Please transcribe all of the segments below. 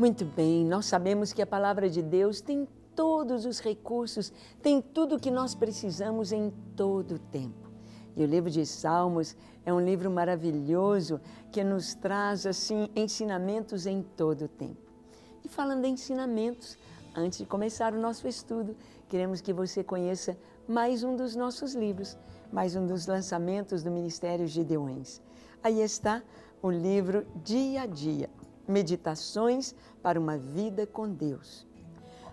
Muito bem, nós sabemos que a palavra de Deus tem todos os recursos, tem tudo o que nós precisamos em todo o tempo. E o livro de Salmos é um livro maravilhoso que nos traz assim ensinamentos em todo o tempo. E falando em ensinamentos, antes de começar o nosso estudo, queremos que você conheça mais um dos nossos livros, mais um dos lançamentos do Ministério Gideões. Aí está o livro Dia a Dia, Meditações para uma Vida com Deus.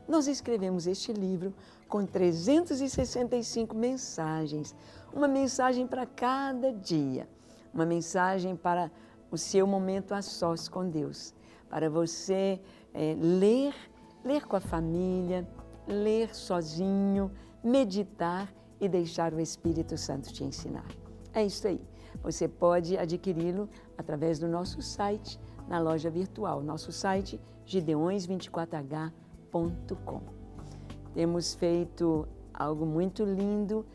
Nós escrevemos este livro com 365 mensagens, uma mensagem para cada dia, uma mensagem para o seu momento a sós com Deus, para você ler com a família, ler sozinho, meditar e deixar o Espírito Santo te ensinar. É isso aí. Você pode adquiri-lo através do nosso site, na loja virtual, nosso site gideões24h.com. Temos feito algo muito lindo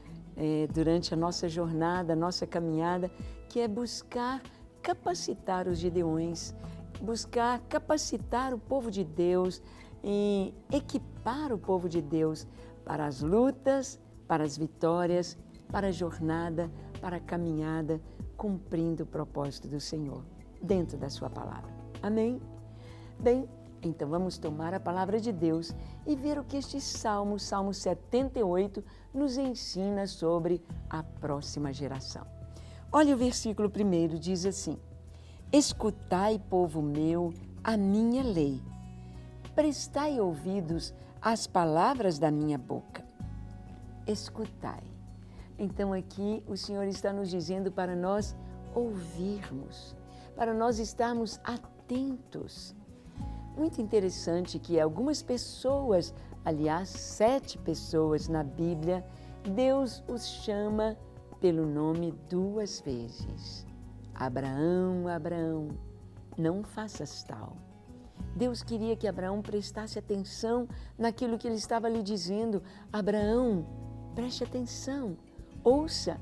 durante a nossa jornada, a nossa caminhada, que é buscar capacitar os gideões, buscar capacitar o povo de Deus e equipar o povo de Deus para as lutas, para as vitórias, para a jornada, para a caminhada, cumprindo o propósito do Senhor, dentro da sua palavra. Amém? Bem, então vamos tomar a palavra de Deus e ver o que este Salmo 78, nos ensina sobre a próxima geração. Olha o versículo 1, diz assim: Escutai, povo meu, a minha lei. Prestai ouvidos às palavras da minha boca. Escutai. Então aqui o Senhor está nos dizendo para nós ouvirmos, para nós estarmos atentos. Muito interessante que algumas pessoas, aliás, 7 pessoas na Bíblia, Deus os chama pelo nome 2 vezes. Abraão, Abraão, não faças tal. Deus queria que Abraão prestasse atenção naquilo que ele estava lhe dizendo. Abraão, preste atenção, ouça.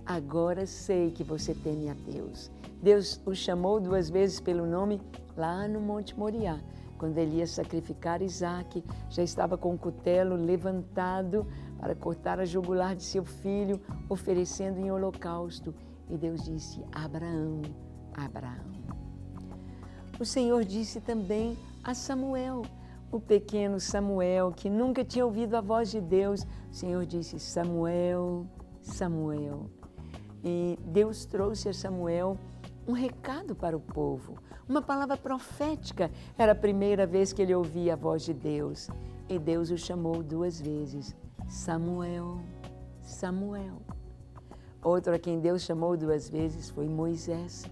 Agora sei que você teme a Deus. Deus o chamou 2 vezes pelo nome lá no Monte Moriá. Quando ele ia sacrificar Isaque, já estava com o cutelo levantado para cortar a jugular de seu filho, oferecendo em holocausto. E Deus disse: Abraão, Abraão. O Senhor disse também a Samuel, o pequeno Samuel, que nunca tinha ouvido a voz de Deus. O Senhor disse: Samuel, Samuel. E Deus trouxe a Samuel um recado para o povo, uma palavra profética. Era a primeira vez que ele ouvia a voz de Deus. E Deus o chamou 2 vezes: Samuel, Samuel. Outro a quem Deus chamou 2 vezes foi Moisés.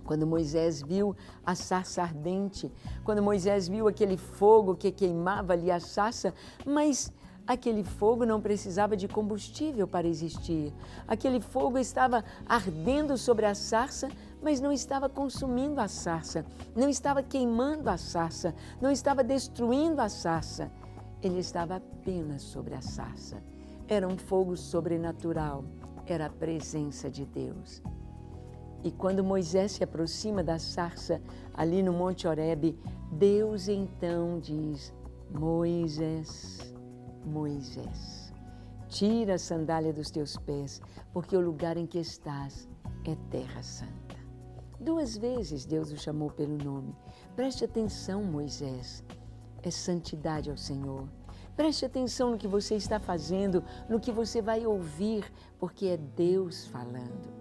Quando Moisés viu a sarça ardente, quando Moisés viu aquele fogo que queimava ali a sarça, mas aquele fogo não precisava de combustível para existir. Aquele fogo estava ardendo sobre a sarça, mas não estava consumindo a sarça, não estava queimando a sarça, não estava destruindo a sarça. Ele estava apenas sobre a sarça. Era um fogo sobrenatural, era a presença de Deus. E quando Moisés se aproxima da sarça, ali no Monte Horebe, Deus então diz: Moisés, Moisés, tira a sandália dos teus pés, porque o lugar em que estás é terra santa. 2 vezes Deus o chamou pelo nome. Preste atenção, Moisés, é santidade ao Senhor. Preste atenção no que você está fazendo, no que você vai ouvir, porque é Deus falando.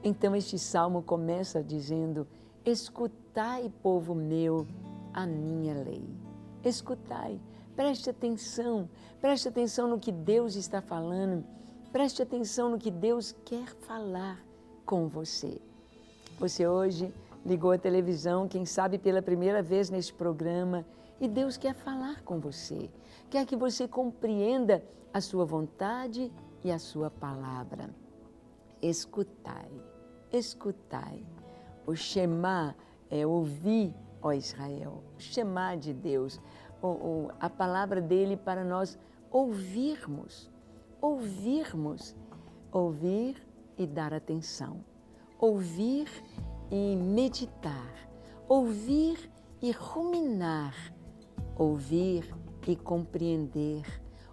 Então este salmo começa dizendo: escutai, povo meu, a minha lei. Escutai, preste atenção no que Deus está falando, preste atenção no que Deus quer falar com você. Você hoje ligou a televisão, quem sabe pela primeira vez neste programa, e Deus quer falar com você, quer que você compreenda a sua vontade e a sua palavra. Escutai, escutai. O Shema é ouvir, ó Israel, o Shema de Deus, a palavra dele para nós ouvirmos, ouvir e dar atenção, ouvir e meditar, ouvir e ruminar, ouvir e compreender,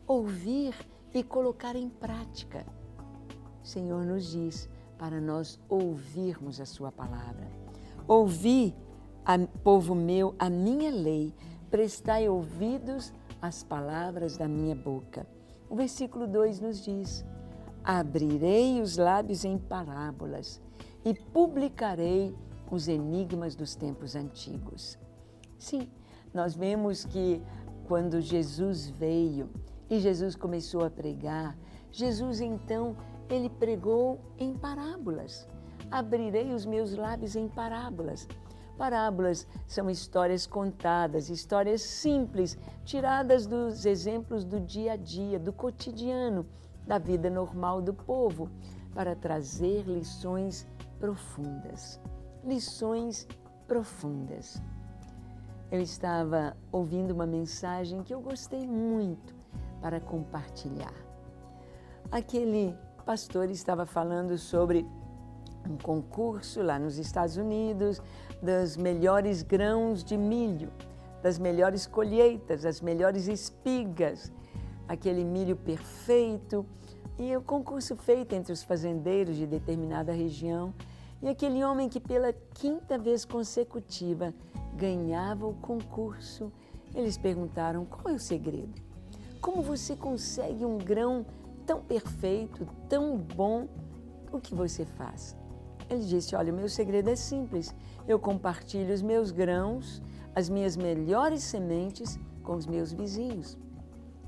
ouvir e colocar em prática. O Senhor nos diz para nós ouvirmos a sua palavra. Ouvi, povo meu, a minha lei, prestai ouvidos às palavras da minha boca. O versículo 2 nos diz: abrirei os lábios em parábolas e publicarei os enigmas dos tempos antigos. Sim, nós vemos que quando Jesus veio e Jesus começou a pregar, Jesus então, ele pregou em parábolas. Abrirei os meus lábios em parábolas. Parábolas são histórias contadas, histórias simples, tiradas dos exemplos do dia a dia, do cotidiano, da vida normal do povo, para trazer lições profundas. Lições profundas. Eu estava ouvindo uma mensagem que eu gostei muito para compartilhar. Aquele pastor estava falando sobre um concurso lá nos Estados Unidos, dos melhores grãos de milho, das melhores colheitas, as melhores espigas, aquele milho perfeito, e o concurso feito entre os fazendeiros de determinada região, e aquele homem que pela 5ª vez consecutiva ganhava o concurso. Eles perguntaram: qual é o segredo? Como você consegue um grão tão perfeito, tão bom? O que você faz? Ele disse: olha, o meu segredo é simples. Eu compartilho os meus grãos, as minhas melhores sementes com os meus vizinhos.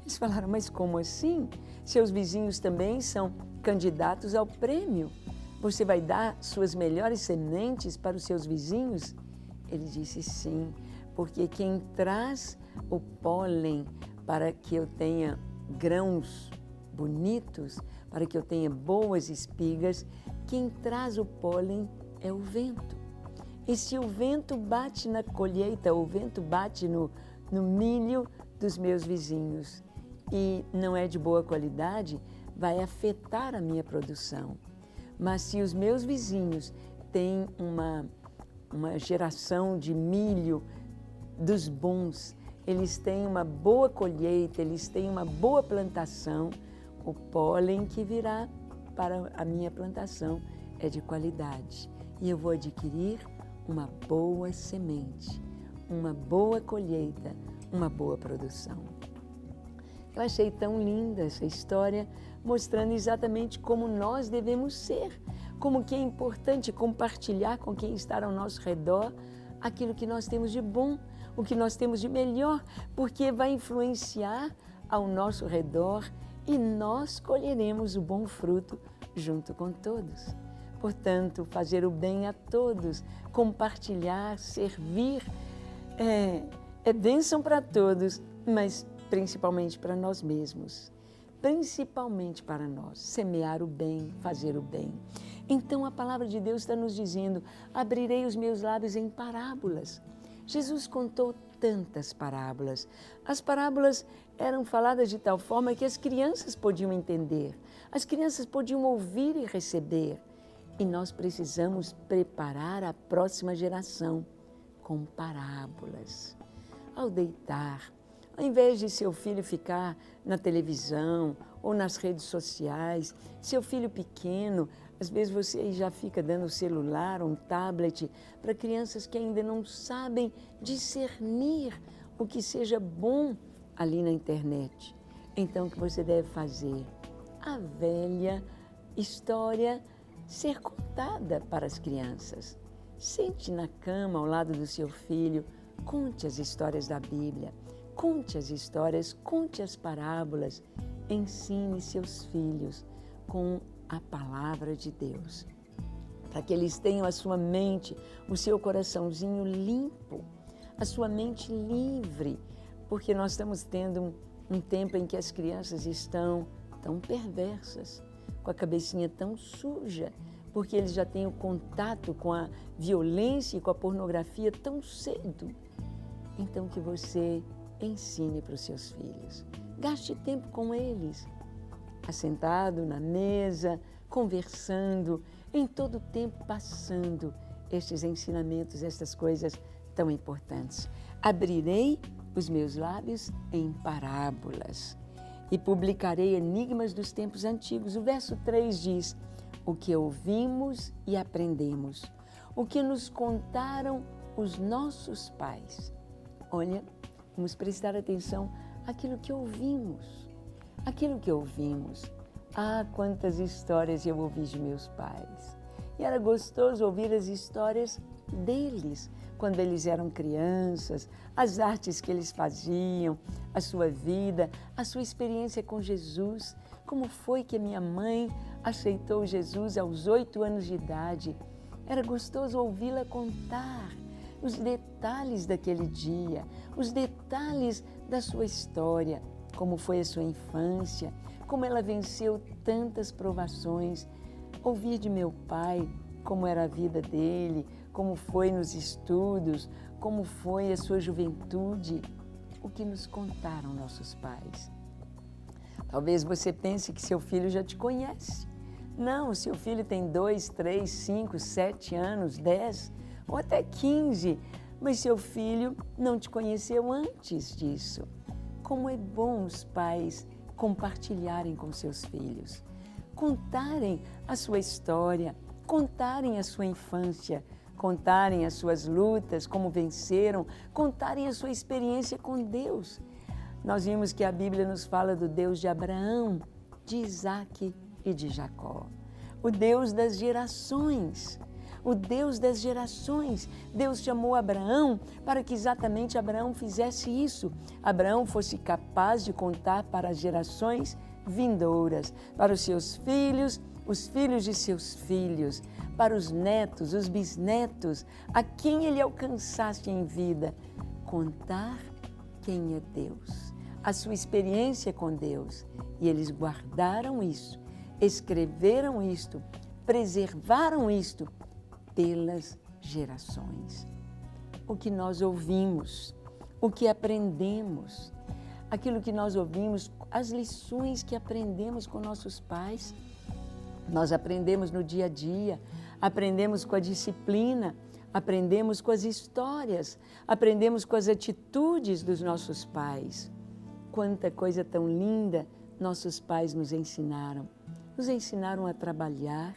Eles falaram: mas como assim? Seus vizinhos também são candidatos ao prêmio. Você vai dar suas melhores sementes para os seus vizinhos? Ele disse: sim, porque quem traz o pólen para que eu tenha grãos bonitos, para que eu tenha boas espigas, quem traz o pólen é o vento. E se o vento bate na colheita, o vento bate no milho dos meus vizinhos e não é de boa qualidade, vai afetar a minha produção. Mas se os meus vizinhos têm uma geração de milho dos bons, eles têm uma boa colheita, eles têm uma boa plantação, o pólen que virá para a minha plantação é de qualidade e eu vou adquirir uma boa semente, uma boa colheita, uma boa produção. Eu achei tão linda essa história, mostrando exatamente como nós devemos ser, como que é importante compartilhar com quem está ao nosso redor aquilo que nós temos de bom, o que nós temos de melhor, porque vai influenciar ao nosso redor e nós colheremos o bom fruto junto com todos. Portanto, fazer o bem a todos, compartilhar, servir, é bênção para todos, mas principalmente para nós mesmos. Principalmente para nós, semear o bem, fazer o bem. Então a palavra de Deus está nos dizendo: abrirei os meus lábios em parábolas. Jesus contou tantas parábolas. As parábolas eram faladas de tal forma que as crianças podiam entender, as crianças podiam ouvir e receber. E nós precisamos preparar a próxima geração com parábolas. Ao deitar, ao invés de seu filho ficar na televisão ou nas redes sociais, seu filho pequeno, às vezes você já fica dando o celular, um tablet, para crianças que ainda não sabem discernir o que seja bom ali na internet. Então, o que você deve fazer? A velha história ser contada para as crianças. Sente na cama ao lado do seu filho, conte as histórias da Bíblia, conte as histórias, conte as parábolas, ensine seus filhos com a palavra de Deus, para que eles tenham a sua mente, o seu coraçãozinho limpo, a sua mente livre, porque nós estamos tendo um tempo em que as crianças estão tão perversas, com a cabecinha tão suja, porque eles já têm o contato com a violência e com a pornografia tão cedo. Então que você ensine para os seus filhos, gaste tempo com eles, assentado na mesa, conversando, em todo o tempo passando estes ensinamentos, estas coisas tão importantes. Abrirei os meus lábios em parábolas e publicarei enigmas dos tempos antigos. O verso 3 diz: o que ouvimos e aprendemos, o que nos contaram os nossos pais. Olha, vamos prestar atenção àquilo que ouvimos. Aquilo que ouvimos. Ah, quantas histórias eu ouvi de meus pais. E era gostoso ouvir as histórias deles, quando eles eram crianças, as artes que eles faziam, a sua vida, a sua experiência com Jesus. Como foi que a minha mãe aceitou Jesus aos 8 anos de idade? Era gostoso ouvi-la contar os detalhes daquele dia, os detalhes da sua história, como foi a sua infância, como ela venceu tantas provações. Ouvir de meu pai como era a vida dele, como foi nos estudos, como foi a sua juventude, o que nos contaram nossos pais. Talvez você pense que seu filho já te conhece. Não, seu filho tem 2, 3, 5, 7 anos, 10 ou até 15, mas seu filho não te conheceu antes disso. Como é bom os pais compartilharem com seus filhos, contarem a sua história, contarem a sua infância, contarem as suas lutas, como venceram, contarem a sua experiência com Deus. Nós vimos que a Bíblia nos fala do Deus de Abraão, de Isaac e de Jacó. O Deus das gerações. O Deus das gerações. Deus chamou Abraão para que exatamente Abraão fizesse isso. Abraão fosse capaz de contar para as gerações vindouras, para os seus filhos, os filhos de seus filhos, para os netos, os bisnetos, a quem ele alcançasse em vida. Contar quem é Deus, a sua experiência com Deus. E eles guardaram isso, escreveram isto, preservaram isto pelas gerações. O que nós ouvimos, o que aprendemos, aquilo que nós ouvimos, as lições que aprendemos com nossos pais, nós aprendemos no dia a dia, aprendemos com a disciplina, aprendemos com as histórias, aprendemos com as atitudes dos nossos pais. Quanta coisa tão linda nossos pais nos ensinaram. Nos ensinaram a trabalhar,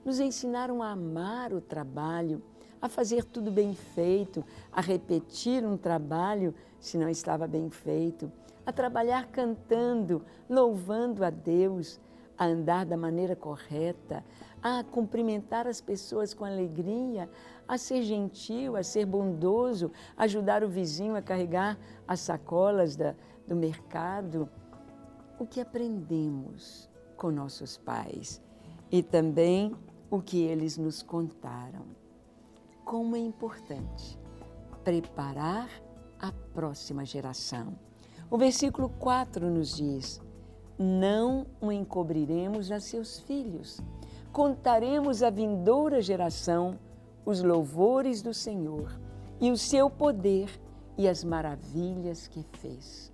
nos ensinaram a amar o trabalho, a fazer tudo bem feito, a repetir um trabalho se não estava bem feito, a trabalhar cantando, louvando a Deus, a andar da maneira correta, a cumprimentar as pessoas com alegria, a ser gentil, a ser bondoso, a ajudar o vizinho a carregar as sacolas do mercado. O que aprendemos com nossos pais e também o que eles nos contaram. Como é importante preparar a próxima geração. O versículo 4 nos diz: não o encobriremos a seus filhos, contaremos à vindoura geração os louvores do Senhor e o seu poder e as maravilhas que fez.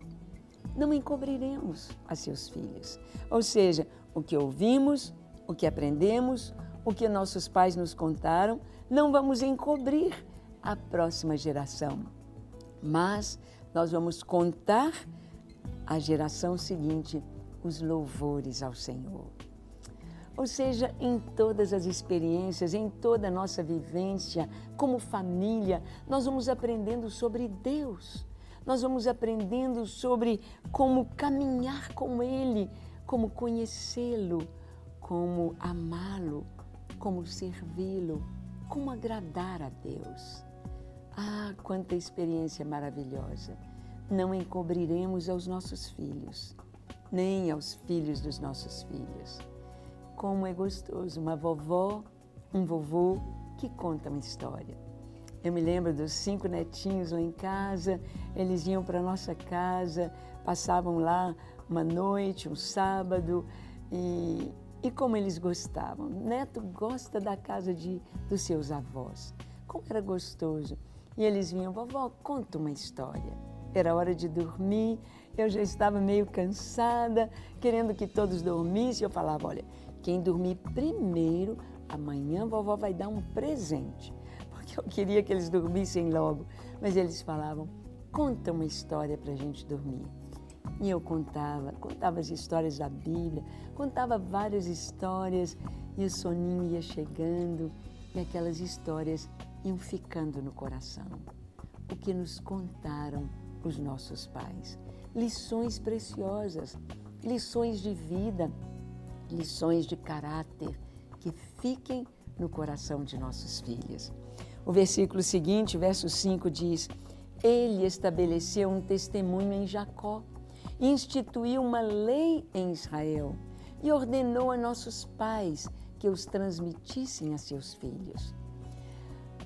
Não encobriremos a seus filhos, ou seja, o que ouvimos, o que aprendemos, o que nossos pais nos contaram, não vamos encobrir a próxima geração, mas nós vamos contar à geração seguinte os louvores ao Senhor. Ou seja, em todas as experiências, em toda a nossa vivência, como família, nós vamos aprendendo sobre Deus. Nós vamos aprendendo sobre como caminhar com Ele, como conhecê-lo, como amá-lo, como servi-lo, como agradar a Deus. Ah, quanta experiência maravilhosa! Não encobriremos aos nossos filhos, nem aos filhos dos nossos filhos. Como é gostoso uma vovó, um vovô que conta uma história. Eu me lembro dos 5 netinhos lá em casa, eles iam para a nossa casa, passavam lá uma noite, um sábado, e como eles gostavam. Neto gosta da casa dos seus avós. Como era gostoso. E eles vinham: vovó, conta uma história. Era hora de dormir, eu já estava meio cansada, querendo que todos dormissem. Eu falava: olha, quem dormir primeiro, amanhã a vovó vai dar um presente. Porque que eu queria que eles dormissem logo. Mas eles falavam, conta uma história para a gente dormir. E eu contava as histórias da Bíblia, contava várias histórias e o soninho ia chegando e aquelas histórias iam ficando no coração. O que nos contaram os nossos pais. Lições preciosas, lições de vida, lições de caráter que fiquem no coração de nossos filhos. O versículo seguinte, verso 5 diz, ele estabeleceu um testemunho em Jacó, instituiu uma lei em Israel e ordenou a nossos pais que os transmitissem a seus filhos.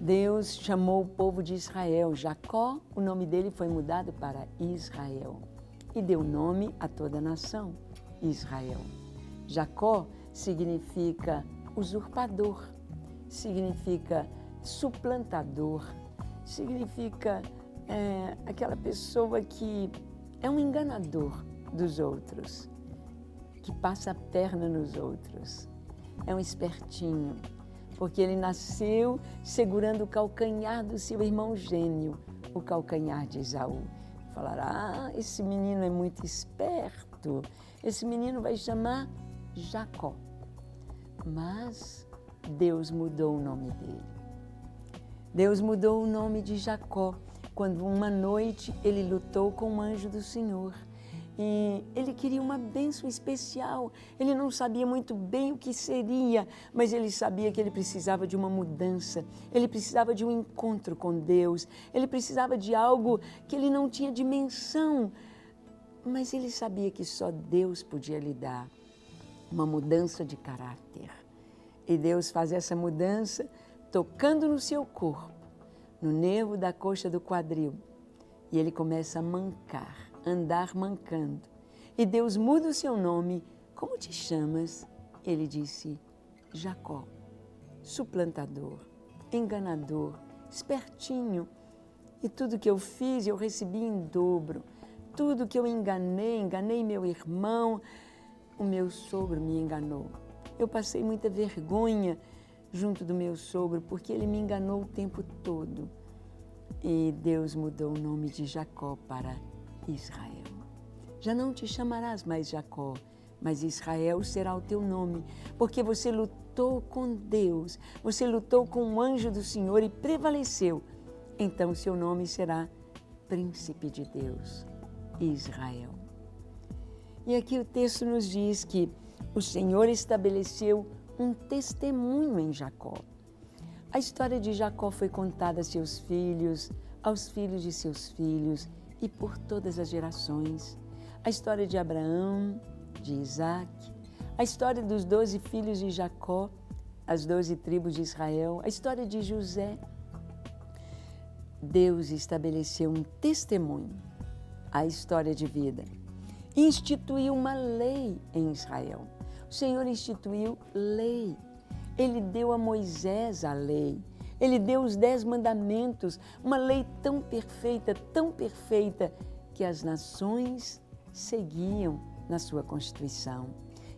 Deus chamou o povo de Israel. Jacó, o nome dele foi mudado para Israel e deu nome a toda a nação, Israel. Jacó significa usurpador, significa suplantador, significa aquela pessoa que é um enganador dos outros, que passa a perna nos outros. É um espertinho, porque ele nasceu segurando o calcanhar do seu irmão gêmeo, o calcanhar de Esaú. Falará, esse menino é muito esperto, esse menino vai chamar Jacó. Mas Deus mudou o nome dele. Deus mudou o nome de Jacó quando uma noite ele lutou com o anjo do Senhor. E ele queria uma bênção especial. Ele não sabia muito bem o que seria, mas ele sabia que ele precisava de uma mudança. Ele precisava de um encontro com Deus. Ele precisava de algo que ele não tinha dimensão. Mas ele sabia que só Deus podia lhe dar uma mudança de caráter. E Deus faz essa mudança tocando no seu corpo, no nervo da coxa do quadril. E ele começa a mancar, andar mancando. E Deus muda o seu nome. Como te chamas? Ele disse, Jacó, suplantador, enganador, espertinho. E tudo que eu fiz, eu recebi em dobro. Tudo que eu enganei meu irmão, o meu sogro me enganou. Eu passei muita vergonha junto do meu sogro, porque ele me enganou o tempo todo. E Deus mudou o nome de Jacó para Israel. Já não te chamarás mais Jacó, mas Israel será o teu nome, porque você lutou com Deus, você lutou com o anjo do Senhor e prevaleceu. Então seu nome será Príncipe de Deus, Israel. E aqui o texto nos diz que o Senhor estabeleceu um testemunho em Jacó. A história de Jacó foi contada a seus filhos, aos filhos de seus filhos e por todas as gerações. A história de Abraão, de Isaac, a história dos 12 filhos de Jacó, as 12 tribos de Israel, a história de José. Deus estabeleceu um testemunho, a história de vida. Instituiu uma lei em Israel. O Senhor instituiu lei. Ele deu a Moisés a lei. Ele deu os 10 mandamentos, uma lei tão perfeita, que as nações seguiam na sua Constituição.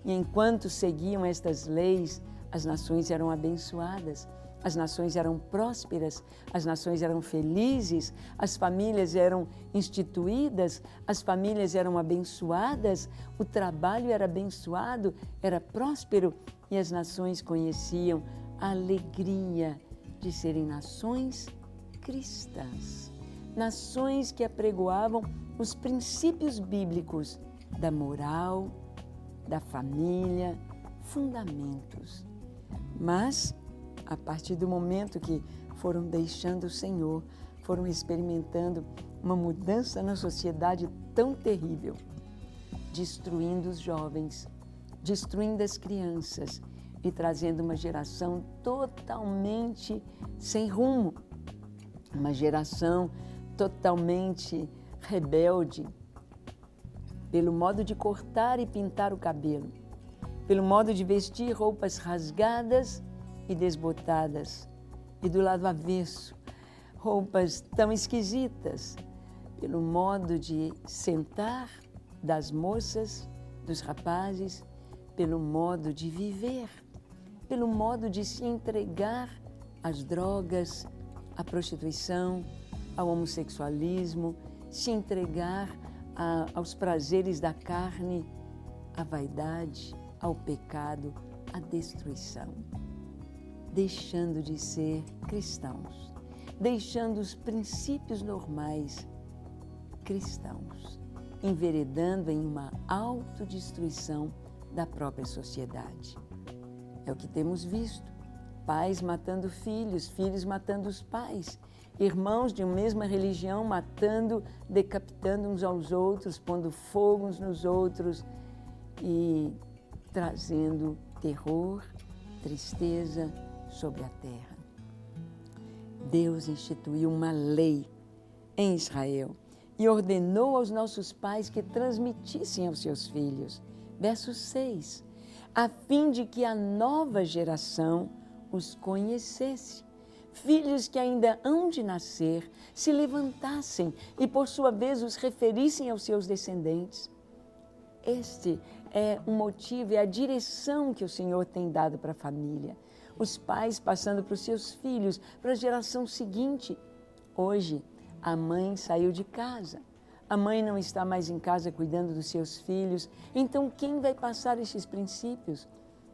E enquanto seguiam estas leis, as nações eram abençoadas, as nações eram prósperas, as nações eram felizes, as famílias eram instituídas, as famílias eram abençoadas, o trabalho era abençoado, era próspero e as nações conheciam a alegria de serem nações cristãs, nações que apregoavam os princípios bíblicos da moral, da família, fundamentos. Mas, a partir do momento que foram deixando o Senhor, foram experimentando uma mudança na sociedade tão terrível, destruindo os jovens, destruindo as crianças e trazendo uma geração totalmente sem rumo, uma geração totalmente rebelde, pelo modo de cortar e pintar o cabelo, pelo modo de vestir roupas rasgadas e desbotadas, e do lado avesso, roupas tão esquisitas, pelo modo de sentar das moças, dos rapazes, pelo modo de viver, pelo modo de se entregar às drogas, à prostituição, ao homossexualismo, se entregar aos prazeres da carne, à vaidade, ao pecado, à destruição, deixando de ser cristãos, deixando os princípios normais cristãos, enveredando em uma autodestruição da própria sociedade. É o que temos visto, pais matando filhos, filhos matando os pais, irmãos de uma mesma religião matando, decapitando uns aos outros, pondo fogo uns nos outros e trazendo terror, tristeza sobre a terra. Deus instituiu uma lei em Israel e ordenou aos nossos pais que transmitissem aos seus filhos. Verso 6, a fim de que a nova geração os conhecesse. Filhos que ainda hão de nascer se levantassem e, por sua vez, os referissem aos seus descendentes. Este é o motivo, é a direção que o Senhor tem dado para a família. Os pais passando para os seus filhos, para a geração seguinte. Hoje, a mãe saiu de casa. A mãe não está mais em casa cuidando dos seus filhos. Então, quem vai passar esses princípios?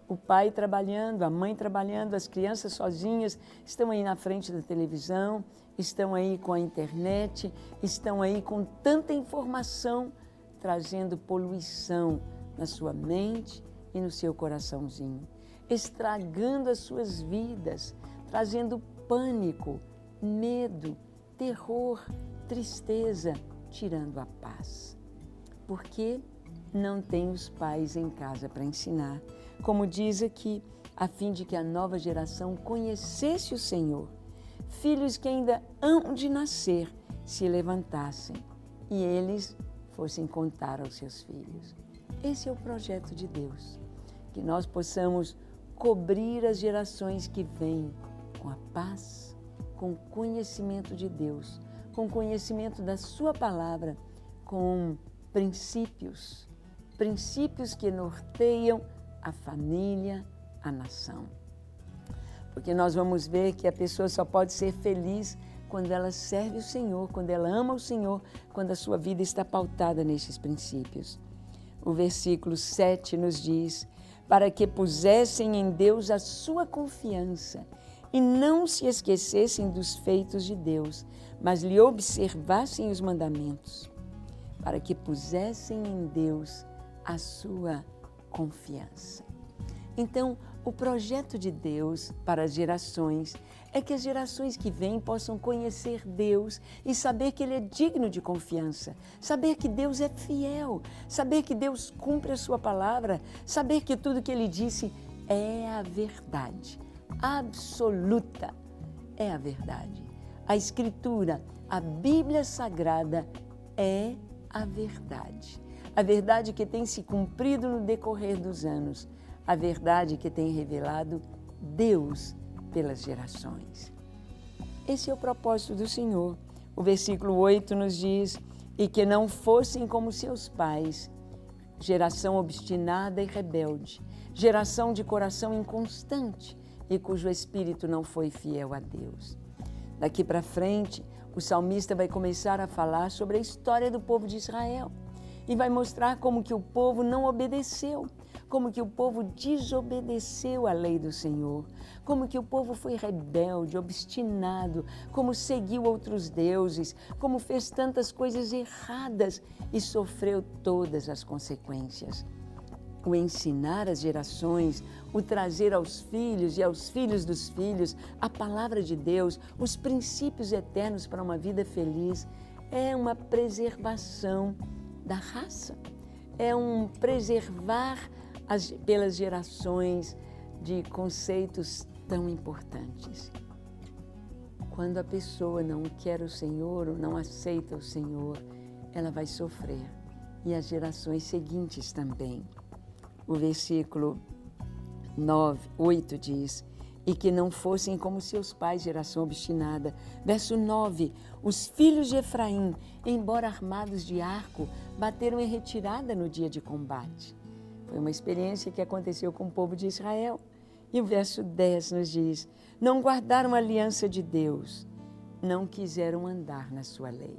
O pai trabalhando, a mãe trabalhando, as crianças sozinhas estão aí na frente da televisão, estão aí com a internet, estão aí com tanta informação, trazendo poluição na sua mente e no seu coraçãozinho, estragando as suas vidas, trazendo pânico, medo, terror, tristeza, tirando a paz. Porque não tem os pais em casa para ensinar. Como diz aqui, a fim de que a nova geração conhecesse o Senhor, filhos que ainda hão de nascer se levantassem e eles fossem contar aos seus filhos. Esse é o projeto de Deus, que nós possamos cobrir as gerações que vêm com a paz, com o conhecimento de Deus, com o conhecimento da sua palavra, com princípios que norteiam a família, a nação. Porque nós vamos ver que a pessoa só pode ser feliz quando ela serve o Senhor, quando ela ama o Senhor, quando a sua vida está pautada nesses princípios. O versículo 7 nos diz, para que pusessem em Deus a sua confiança e não se esquecessem dos feitos de Deus, mas lhe observassem os mandamentos, para que pusessem em Deus a sua confiança. Então, o projeto de Deus para as gerações é que as gerações que vêm possam conhecer Deus e saber que Ele é digno de confiança, saber que Deus é fiel, saber que Deus cumpre a sua palavra, saber que tudo que Ele disse é a verdade, absoluta é a verdade. A Escritura, a Bíblia Sagrada é a verdade. A verdade que tem se cumprido no decorrer dos anos, a verdade que tem revelado Deus pelas gerações. Esse é o propósito do Senhor. O versículo 8 nos diz, e que não fossem como seus pais, geração obstinada e rebelde, geração de coração inconstante e cujo espírito não foi fiel a Deus. Daqui para frente, o salmista vai começar a falar sobre a história do povo de Israel e vai mostrar como que o povo não obedeceu, como que o povo desobedeceu a lei do Senhor, como que o povo foi rebelde, obstinado, como seguiu outros deuses, como fez tantas coisas erradas e sofreu todas as consequências. O ensinar às gerações, o trazer aos filhos e aos filhos dos filhos a palavra de Deus, os princípios eternos para uma vida feliz, é uma preservação da raça, é um preservar pelas gerações de conceitos tão importantes. Quando a pessoa não quer o Senhor ou não aceita o Senhor, ela vai sofrer, e as gerações seguintes também. O versículo 8 diz, e que não fossem como seus pais, geração obstinada. Verso 9, os filhos de Efraim, embora armados de arco, bateram em retirada no dia de combate. Foi uma experiência que aconteceu com o povo de Israel. E o verso 10 nos diz, não guardaram a aliança de Deus, não quiseram andar na sua lei.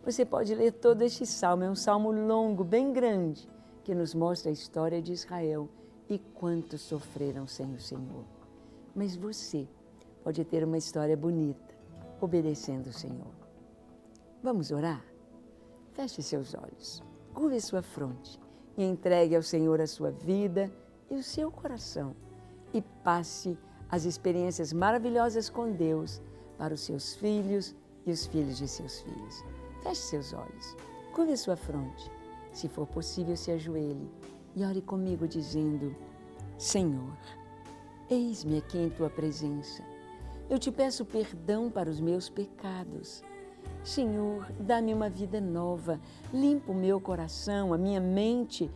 Você pode ler todo este salmo, é um salmo longo, bem grande, que nos mostra a história de Israel e quanto sofreram sem o Senhor. Mas você pode ter uma história bonita, obedecendo o Senhor. Vamos orar? Feche seus olhos, curve sua fronte e entregue ao Senhor a sua vida e o seu coração e passe as experiências maravilhosas com Deus para os seus filhos e os filhos de seus filhos. Feche seus olhos, curve sua fronte. Se for possível, se ajoelhe e ore comigo dizendo: Senhor, eis-me aqui em Tua presença. Eu te peço perdão para os meus pecados. Senhor, dá-me uma vida nova, limpa o meu coração, a minha mente,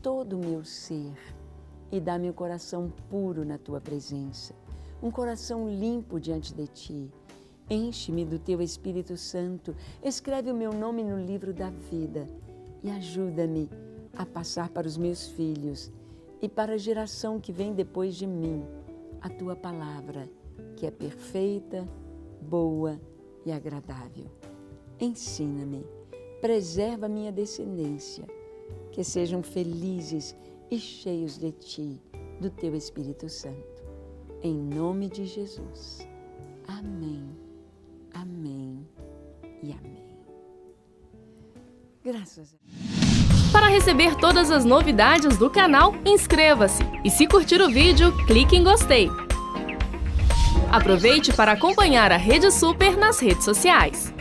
todo o meu ser. E dá-me um coração puro na Tua presença, um coração limpo diante de Ti. Enche-me do Teu Espírito Santo, escreve o meu nome no livro da vida e ajuda-me a passar para os meus filhos e para a geração que vem depois de mim a Tua palavra, que é perfeita, boa e agradável. Ensina-me, preserva a minha descendência, que sejam felizes e cheios de Ti, do Teu Espírito Santo. Em nome de Jesus. Amém, amém e amém. Graças a Deus. Para receber todas as novidades do canal, inscreva-se e se curtir o vídeo, clique em gostei. Aproveite para acompanhar a Rede Super nas redes sociais.